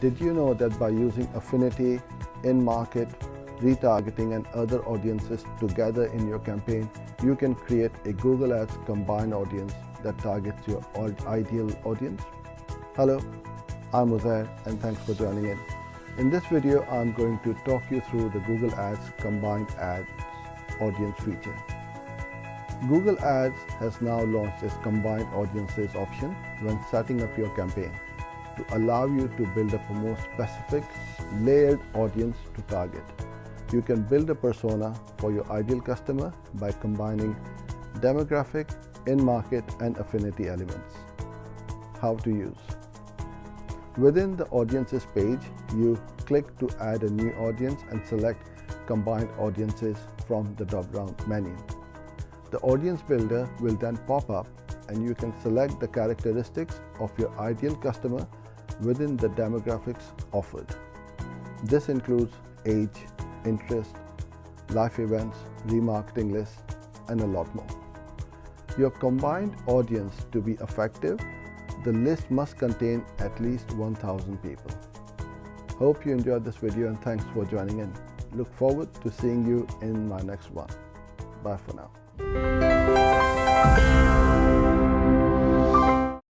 Did you know that by using affinity, in-market, retargeting and other audiences together in your campaign, you can create a Google Ads combined audience that targets your ideal audience? Hello, I'm Uzair and thanks for joining in. In this video, I'm going to talk you through the Google Ads combined ads audience feature. Google Ads has now launched its combined audiences option when setting up your campaign to allow you to build up a more specific, layered audience to target. You can build a persona for your ideal customer by combining demographic, in-market, and affinity elements. How to use. Within the Audiences page, you click to add a new audience and select Combined Audiences from the drop-down menu. The Audience Builder will then pop up and you can select the characteristics of your ideal customer within the demographics offered. This includes age, interest, life events, remarketing lists, and a lot more. Your combined audience to be effective, the list must contain at least 1,000 people. Hope you enjoyed this video and thanks for joining in. Look forward to seeing you in my next one. Bye for now.